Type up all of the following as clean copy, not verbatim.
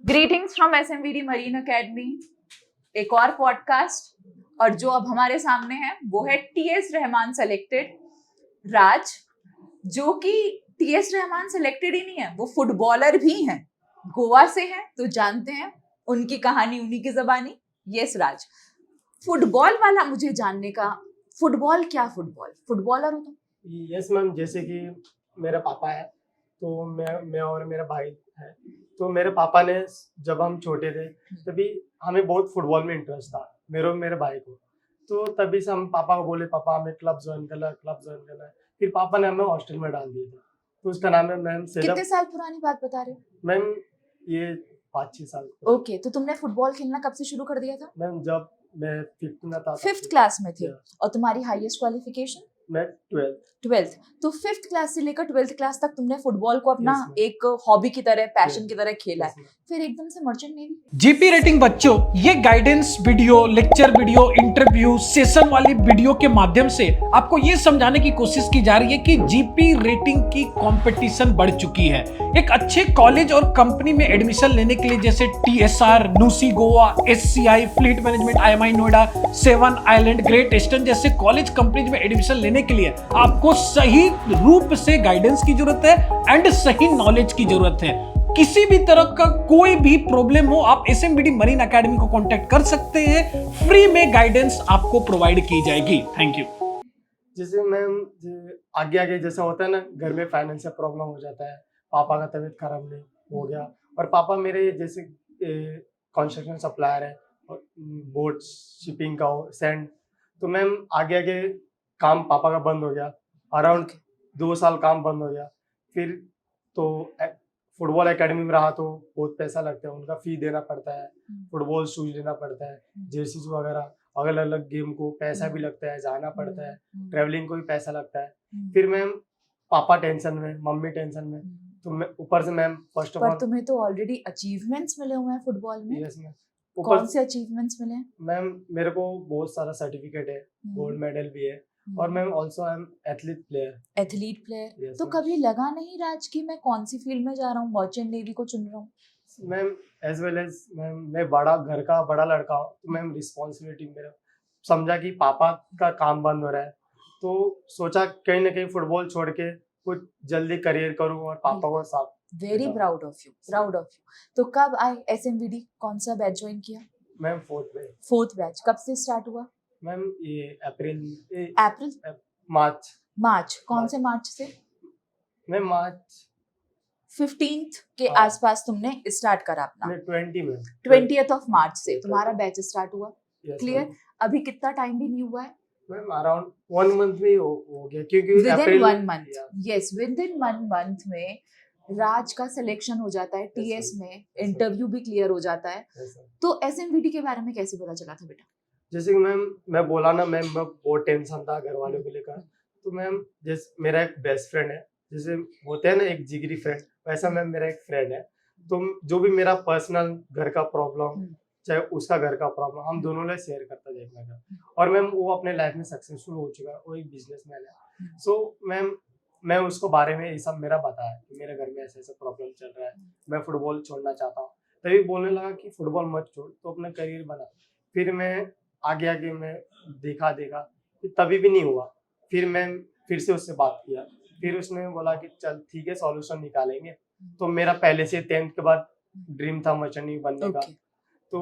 Greetings from SMVD marine academy. एक और podcast, और जो अब हमारे सामने है वो है TS रहमान सेलेक्टेड राज, जो कि TS रहमान सेलेक्टेड ही नहीं है, वो फुटबॉलर भी हैं, गोवा से हैं, तो जानते हैं उनकी कहानी उन्हीं की जबानी। यस राज, फुटबॉल वाला मुझे जानने का, फुटबॉल क्या, फुटबॉलर हो तुम? यस मैम, जैसे कि मेरा पापा है तो मैं और मेरा भाई है। तो मेरे पापा ने जब हम छोटे थे तभी हमें बहुत फुटबॉल में इंटरेस्ट था, मेरे और मेरे भाई को। तो तभी से हम पापा को बोले, पापा हमें क्लब ज्वाइन करना है। फिर पापा ने हमें हॉस्टल में डाल दिया था, तो उसका नाम है मैम कितने साल पुरानी बात बता रहे हो? मैम ये 5-6 साल। ओके, तो तुमने फुटबॉल खेलना कब से शुरू कर दिया था? मैम जब मैं 5th में था, 5th क्लास में थे। Yeah. और तुम्हारी हाईएस्ट क्वालिफिकेशन? मैं 12th। तो 5th क्लास से लेकर 12th क्लास तक तुमने फुटबॉल को अपना Yes, एक हॉबी की तरह, पैशन Yes. की तरह खेला Yes, है, फिर एकदम से मर्चेंट नेवी। जीपी रेटिंग बच्चों, ये guidance video, lecture video, interview, session वाली वीडियो के माध्यम से आपको ये समझाने की कोशिश की जा रही है कि जीपी रेटिंग की कंपटीशन बढ़ चुकी है। एक अच्छे कॉलेज और कंपनी में एडमिशन लेने के लिए जैसे TSR, NUSI Goa, SCI, fleet management, IMI Noida, 7 island, great eastern जैसे कॉलेज कंपनीज में एडमिशन लेने के लिए आपको सही रूप से गाइडेंस की जरूरत है एंड सही नॉलेज की जरूरत है। किसी भी तरह का कोई भी प्रॉब्लम हो, आप SMVD मरीन एकेडमी को कांटेक्ट कर सकते हैं। फ्री में गाइडेंस आपको प्रोवाइड की जाएगी। Thank you. जैसे मैम आगे जैसा होता है ना, घर में फाइनेंशियल प्रॉब्लम हो जाता है, पापा का तबीयत खराब नहीं हो गया, और पापा मेरे जैसे कंस्ट्रक्शन सप्लायर है और बोट शिपिंग का हो, सैंड। तो मैम आगे काम पापा का बंद हो गया, अराउंड 2 साल काम बंद हो गया। फिर तो फुटबॉल एकेडमी में रहा तो बहुत पैसा लगता है, उनका फी देना पड़ता है, फुटबॉल शूज लेना पड़ता है, जर्सीज वगैरह, अलग अलग गेम को पैसा भी लगता है, जाना पड़ता है, ट्रैवलिंग को भी पैसा लगता है। फिर मैम पापा टेंशन में, मम्मी टेंशन में, तो मैं ऊपर से मैम फर्स्ट ऑफ ऑल, तुम्हें तो ऑलरेडी अचीवमेंट्स मिले हुए हैं फुटबॉल में। Yes ma'am. कौन से अचीवमेंट्स मिले हैं? मैम मेरे को बहुत सारा सर्टिफिकेट है, गोल्ड मेडल भी है, और ma'am also I am athlete player. तो कभी लगा नहीं राज कि मैं कौन सी फील्ड में जा रहा हूँ, मर्चेंट नेवी को चुन रहा हूँ? Ma'am as well as ma'am मैं घर का बड़ा लड़का हूँ, तो मैम रिस्पॉन्सिबिलिटी मेरा समझा कि पापा का काम बंद हो रहा है, तो सोचा कहीं ना कहीं फुटबॉल छोड़ के कुछ जल्दी करियर करूँ और पापा को साथ। Very proud of you. तो कब आए SMVD, कौन सा बैच ज्वाइन किया? मैम 4th बैच कब से स्टार्ट हुआ? मैम ये अप्रैल मार्च। कौन से मार्च से? मैम मार्च 15th के आसपास तुमने स्टार्ट करा अपना? 20th ऑफ मार्च से तुम्हारा बैच स्टार्ट हुआ। क्लियर। अभी कितना टाइम भी नहीं हुआ है? मैम अराउंड 1 मंथ में हो गया, क्योंकि within 1 month. Yes, within 1 month में राज का सिलेक्शन हो जाता है TS में, इंटरव्यू भी क्लियर हो जाता है। तो SMVD के बारे में कैसे पता चला था बेटा? जैसे कि मैम मैं बोला ना, मैम मैं बहुत टेंशन था घर वालों को लेकर। तो मैम जैसे मेरा एक बेस्ट फ्रेंड है, जैसे होते हैं ना एक जिगरी फ्रेंड, वैसा मैम मेरा एक फ्रेंड है। तो जो भी मेरा पर्सनल घर का प्रॉब्लम, चाहे उसका घर का प्रॉब्लम, हम दोनों ने शेयर करता देखने का। और मैम वो अपने लाइफ में सक्सेसफुल हो चुका है, वो एक बिजनेसमैन है। सो मैम मैं उसको बारे में ये सब मेरा बताया कि मेरे घर में ऐसे प्रॉब्लम चल रहा है, मैं फुटबॉल छोड़ना चाहता हूँ। तभी बोलने लगा कि फुटबॉल मत छोड़, तो अपना करियर बना। फिर मैं आगे मैं देखा तभी भी नहीं हुआ। फिर मैं फिर से उससे बात किया, फिर उसने बोला कि चल ठीक है, सॉल्यूशन निकालेंगे। तो मेरा पहले से 10th के बाद ड्रीम था मर्चेंट नेवी बनने का। तो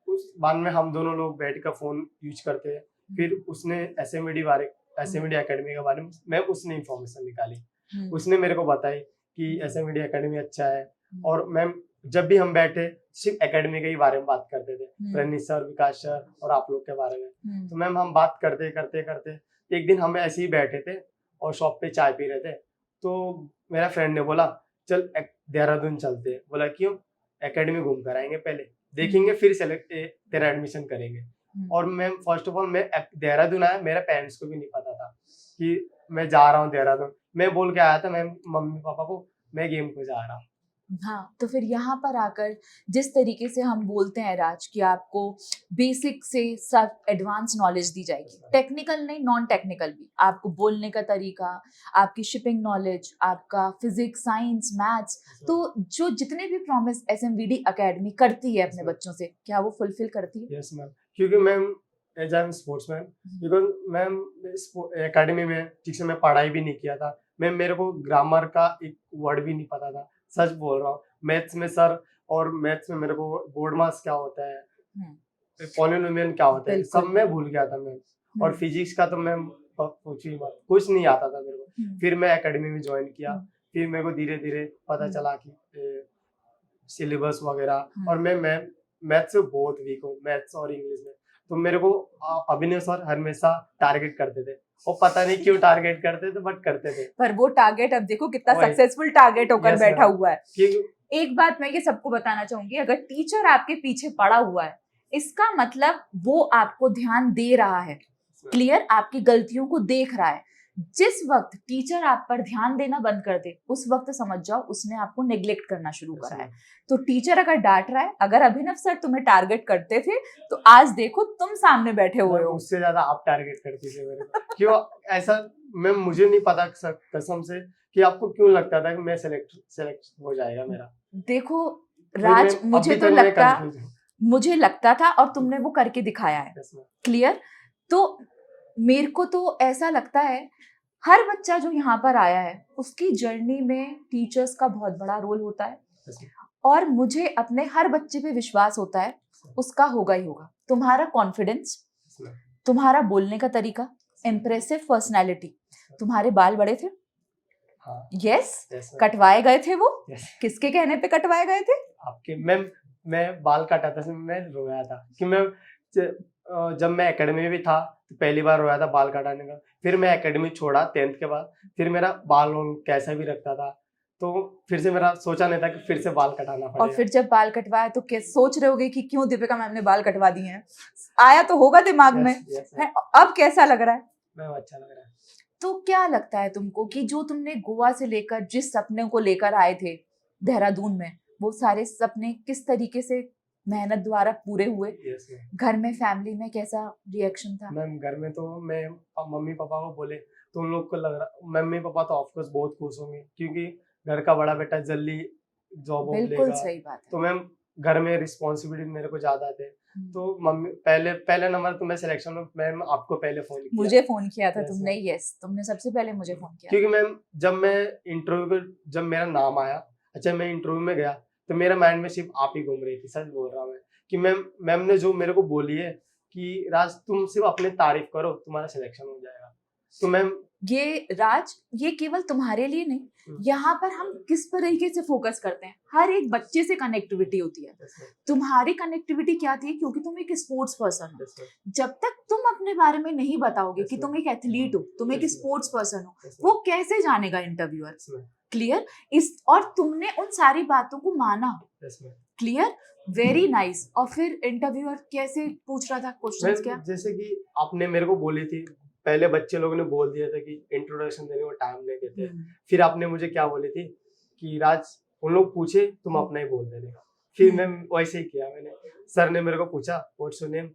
उस बाद में हम दोनों लोग बैठ कर फोन यूज करते हैं। फिर उसने SMVD एकेडमी के बारे में उसने इंफॉर्मेशन निकाली, उसने मेरे को बताई कि SMVD एकेडमी अच्छा है। और मैम जब भी हम बैठे सिर्फ एकेडमी के ही बारे में बात करते थे, प्रणीत सर, विकास सर और आप लोग के बारे में। तो मैम हम बात करते एक दिन हम ऐसे ही बैठे थे और शॉप पे चाय पी रहे थे, तो मेरा फ्रेंड ने बोला चल देहरादून चलते हैं। बोला क्यों? एकेडमी घूम कर आएंगे, पहले देखेंगे फिर तेरा एडमिशन करेंगे। और मैम फर्स्ट ऑफ ऑल मैं देहरादून आया, मेरे पेरेंट्स को भी नहीं पता था कि मैं जा रहा हूँ देहरादून। मैं बोल के आया था मैम मम्मी पापा को, मैं गेम को जा रहा हूँ। हाँ, तो फिर यहाँ पर आकर जिस तरीके से हम बोलते हैं राज कि आपको बेसिक से सब एडवांस नॉलेज दी जाएगी, टेक्निकल नहीं नॉन टेक्निकल भी, आपको बोलने का तरीका, आपकी शिपिंग नॉलेज, आपका फिजिक्स साइंस मैथ्स, तो जो जितने भी प्रॉमिस एसएमवीडी एकेडमी करती है अपने बच्चों से, क्या वो फुलफिल करती है? यस मैम, क्योंकि ma'am as I am sportsman, because ma'am academy में ठीक से मैं पढ़ाई भी नहीं किया था, मैम मेरे को ग्रामर का एक वर्ड भी नहीं पता था, सच बोल रहा हूँ। मैथ्स में सर, और मैथ्स में मेरे को बोर्ड मास क्या होता है, पॉलिनोमियल क्या होता है, सब मैं भूल गया था मैम। और फिजिक्स का तो मैम पूछिए मत, कुछ नहीं आता था मेरे को। फिर मैं एकेडमी में ज्वाइन किया, फिर मेरे को धीरे धीरे पता चला कि सिलेबस वगैरह, और मैं मैथ्स से बहुत वीक हूँ, मैथ्स और इंग्लिश में। तो मेरे को अभिनव सर हमेशा टारगेट करते थे, और पता नहीं क्यों टारगेट करते थे, बट करते थे। पर वो टारगेट अब देखो कितना सक्सेसफुल टारगेट होकर बैठा हुआ है। कि एक बात मैं ये सबको बताना चाहूंगी, अगर टीचर आपके पीछे पड़ा हुआ है, इसका मतलब वो आपको ध्यान दे रहा है, क्लियर, आपकी गलतियों को देख रहा है। जिस वक्त टीचर आप पर ध्यान देना बंद कर दे, उस वक्त समझ जाओ उसने आपको नेग्लेक्ट करना शुरू करा है। तो टीचर अगर डांट रहा है, अगर अभिनव सर तुम्हें टारगेट करते थे, तो आज देखो तुम सामने बैठे हुए हो। उससे ज्यादा आप टारगेट करती थी मेरे को। क्यों ऐसा, मैं मुझे नहीं पता कसम से कि आपको क्यों लगता था कि मैं सेलेक्ट हो जाएगा मेरा। देखो राज, मुझे लगता था, और तुमने वो करके दिखाया है, क्लियर। तो मेरे को तो ऐसा लगता है हर बच्चा जो यहाँ पर आया है उसकी जर्नी में टीचर्स का बहुत बड़ा रोल होता है, और मुझे अपने हर बच्चे पे विश्वास होता है, उसका होगा ही होगा। तुम्हारा कॉन्फिडेंस, तुम्हारा बोलने का तरीका, इम्प्रेसिव पर्सनैलिटी। तुम्हारे बाल बड़े थे, यस, कटवाए गए थे वो, किसके कहने पे कटवाए गए थे? आपके। मैं बाल काटा था, मैं रोया था कि मैं जब मैं एकेडमी में भी था तो पहली बार रोया था बाल कटाने का। फिर मैं एकेडमी छोड़ा 10th के बाद, फिर मेरा बाल कैसा भी रखता था, तो फिर से मेरा सोचा नहीं था कि फिर से बाल कटाना पड़ेगा। और फिर जब बाल कटवाया तो क्या सोच रहे होगे कि क्यों दीपिका मैम ने बाल कटवा दिए हैं, आया तो होगा दिमाग में। अब कैसा लग रहा है? मैम अच्छा लग रहा है। तो क्या लगता है तुमको कि जो तुमने गोवा से लेकर जिस सपने को लेकर आए थे देहरादून में, वो सारे सपने किस तरीके से मेहनत द्वारा पूरे हुए? घर में फैमिली में कैसा रिएक्शन था? मैम घर में तो मैं मम्मी पापा को बोले तो उन लोग को लग रहा, मम्मी पापा तो ऑफकोर्स बहुत खुश होंगे, क्योंकि घर का बड़ा बेटा जल्दी जॉब लेगा। बिल्कुल सही बात है। तो मैम घर में रिस्पॉन्सिबिलिटी मेरे को ज्यादा थे, तो मम्मी पहले नंबर तो मैं सिलेक्शन में मैम आपको पहले फोन किया, मुझे फोन किया था तुमने, यस, तुमने सबसे पहले मुझे फोन किया, क्योंकि मैम जब मैं इंटरव्यू, जब मेरा नाम आया, अच्छा मैं इंटरव्यू में गया तो मेरा माइंड में सिर्फ आप ही घूम रही थी। सच बोल रहा हूँ मैं कि मैम ने जो मेरे को बोली है कि राज तुम सिर्फ अपनी तारीफ करो, तुम्हारा सिलेक्शन हो जाएगा। तो मैम ये राज, ये केवल तुम्हारे लिए नहीं, यहाँ पर हम किस तरीके से फोकस करते हैं, हर एक बच्चे से कनेक्टिविटी होती है। तुम्हारी कनेक्टिविटी क्या थी? क्योंकि तुम एक स्पोर्ट्स पर्सन हो, जब तक तुम अपने बारे में नहीं बताओगे कि तुम एक एथलीट हो, तुम एक स्पोर्ट्स पर्सन हो, वो कैसे जानेगा इंटरव्यूअर, क्लियर। इस और तुमने उन सारी बातों को माना, क्लियर, वेरी नाइस। और फिर इंटरव्यूअर कैसे पूछ रहा था क्वेश्चंस? क्या जैसे कि आपने मेरे को बोली थी, पहले बच्चे लोगों ने बोल दिया था कि इंट्रोडक्शन देने को टाइम नहीं देते, फिर आपने मुझे क्या बोली थी कि राज उन लोग पूछे तुम अपना ही बोल देने का। फिर मैं वैसे ही किया, मैंने सर ने मेरे को पूछा व्हाट्स योर नेम,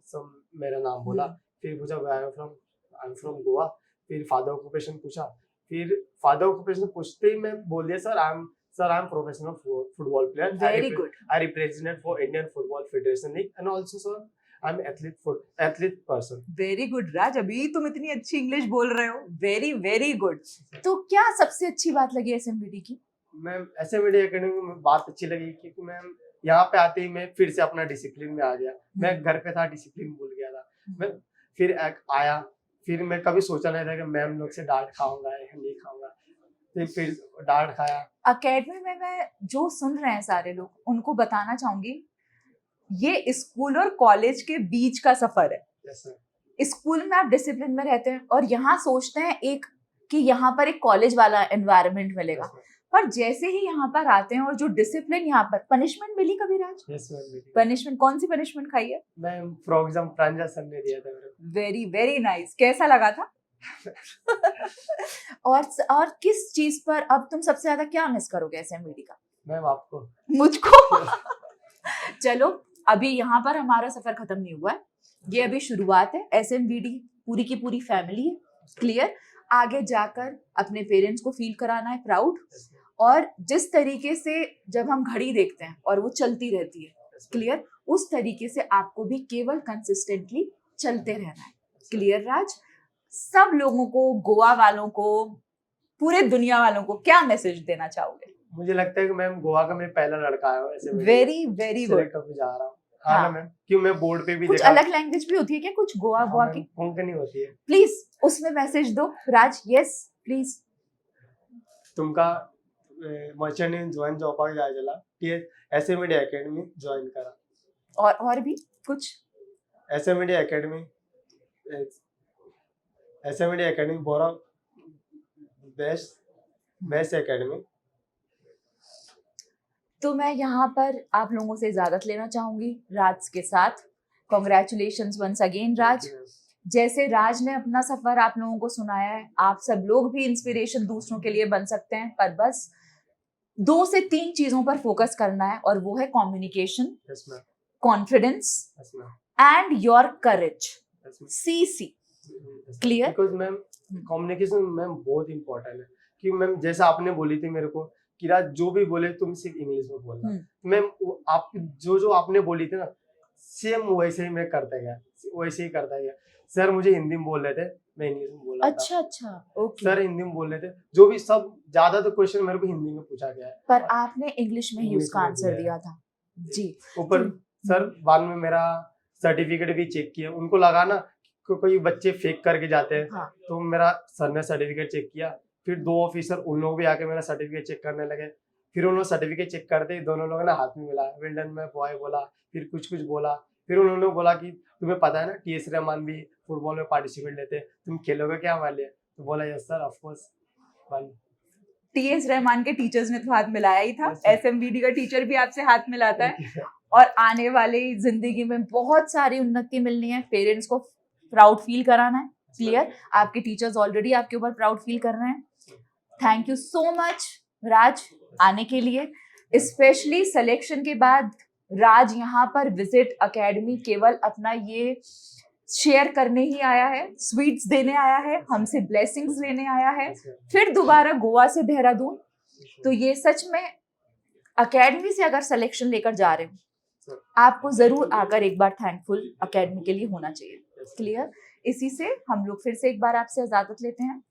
मेरा नाम बोला, फिर पूछा आई एम फ्रॉम गोवा, फिर फादर ऑक्यूपेशन पूछा, फिर फादर ऑक्यूपेशन पूछते ही मैं बोल दिया sir I am professional football player, very good, I represent for Indian football federation league and also sir I am athlete person. Very good Raj, अभी तुम इतनी अच्छी इंग्लिश बोल रहे हो, वेरी वेरी गुड। तो क्या सबसे अच्छी बात लगी एसएमवीडी की? मैम एसएमवीडी एकेडमी में बात अच्छी लगी क्योंकि मैम यहाँ पे आते ही मैं फिर से अपना डिसिप्लिन में आ गया। मैं घर पे था, डिसिप्लिन भूल गया था। मैं फिर आया, फिर मैं कभी सोचा नहीं था कि मैम लोग से डांट खाऊंगा या नहीं खाऊंगा, फिर डांट खाया। अकेडमी में मैं जो सुन रहे हैं सारे लोग, उनको बताना चाहूंगी ये स्कूल और कॉलेज के बीच का सफर है। स्कूल में आप डिसिप्लिन में रहते हैं और यहाँ सोचते हैं एक कि यहाँ पर एक कॉलेज वाला एनवायरनमेंट मिलेगा, पर जैसे ही यहाँ पर आते हैं और जो डिसिप्लिन यहाँ पर, पनिशमेंट मिली कभी राज? पनिशमेंट, कौन सी पनिशमेंट खाई है? मैं फॉर एग्जांपल प्रांजल सर ने दिया था। वेरी वेरी नाइस, कैसा लगा था? और किस चीज पर अब तुम सबसे ज्यादा क्या मिस करोगे एसएमवीडी का? मैम आपको। मुझको चलो, अभी यहाँ पर हमारा सफर खत्म नहीं हुआ है, ये अभी शुरुआत है। SMBD पूरी की पूरी फैमिली है, क्लियर। आगे जाकर अपने पेरेंट्स को फील कराना है प्राउड, और जिस तरीके से जब हम घड़ी देखते हैं और वो चलती रहती है, क्लियर, उस तरीके से आपको भी केवल कंसिस्टेंटली चलते रहना है, क्लियर राज। सब लोगों को, गोवा वालों को, पूरे दुनिया वालों को क्या मैसेज देना चाहोगे? मुझे लगता है कि मैम गोवा का मैं पहला लड़का आया हूँ ऐसे वेरी वेरी गुड। सेलेक्ट होकर जा रहा हूँ। हाँ ना मैम, क्यों मैं बोर्ड पे भी कुछ देखा। अलग लैंग्वेज भी होती है क्या, कुछ गोवा हाँ, गोवा मैम, की? कोंकणी होती है। प्लीज उसमें मैसेज दो राज। Yes please. तुमका मर्चंट जॉइन जावपाक जाय जाल्यार ती SMBD अकॅडमी जॉइन करा। और भी कुछ? SMBD अकॅडमी बरो बेस्ट अकॅडमी। तो मैं यहाँ पर आप लोगों से इजाजत लेना चाहूंगी राज के साथ। कॉन्ग्रेचुलेशंस वंस अगेन राज। जैसे राज ने अपना सफर आप लोगों को सुनाया है, आप सब लोग भी इंस्पिरेशन दूसरों के लिए बन सकते हैं, पर बस 2 से 3 चीजों पर फोकस करना है, और वो है communication, confidence and your courage, CC, clear. Because ma'am communication ma'am बहुत इंपॉर्टेंट है। कि मैम जैसा आपने बोली थी मेरे को कि राज जो भी बोले तुम सिर्फ इंग्लिश में बोलना। मैम आप जो आपने बोली थी ना, सेम वैसे ही मैं करता गया, वैसे ही करता गया। सर मुझे हिंदी में बोल रहे थे, मैं इंग्लिश में बोल रहा था। अच्छा ओके। सर हिंदी में बोल रहे थे, जो भी सब ज्यादा तो क्वेश्चन मेरे को हिंदी में पूछा गया है, पर आपने इंग्लिश में ही उसका आंसर दिया था जी। ऊपर सर बाद में मेरा सर्टिफिकेट भी चेक किया, उनको लगा ना कोई बच्चे फेक करके जाते हैं। हाँ। तो मेरा सर ने सर्टिफिकेट चेक किया, फिर 2 ऑफिसर उन लोग भी आके मेरा सर्टिफिकेट चेक करने लगे। फिर उन्होंने सर्टिफिकेट चेक करते दोनों लोगों ने हाथ में मिलाया, वेल डन में बॉय बोला, फिर कुछ बोला। फिर उन्होंने बोला कि तुम्हें पता है ना TS रहमान भी फुटबॉल में पार्टिसिपेट लेते हैं, तुम खेलोगे क्या हमारे लिए? तो बोला yes sir of course. TS Rahman के टीचर्स ने तो हाथ मिलाया ही था, Yes, SMBD का टीचर भी आपसे हाथ मिलाता है, और आने वाली जिंदगी में बहुत सारी उन्नति मिलनी है। पेरेंट्स को प्राउड फील कराना है, क्लियर। आपके टीचर्स ऑलरेडी आपके ऊपर प्राउड फील कर रहे हैं। थैंक यू सो मच राज आने के लिए। स्पेशली सिलेक्शन के बाद राज यहाँ पर विजिट एकेडमी केवल अपना ये शेयर करने ही आया है, स्वीट्स देने आया है, हमसे ब्लेसिंग्स लेने आया है, फिर दोबारा गोवा से देहरादून। तो ये सच में एकेडमी से अगर सिलेक्शन लेकर जा रहे हो, आपको जरूर आकर एक बार थैंकफुल एकेडमी के लिए होना चाहिए, क्लियर। इसी से हम लोग फिर से एक बार आपसे इजाजत लेते हैं।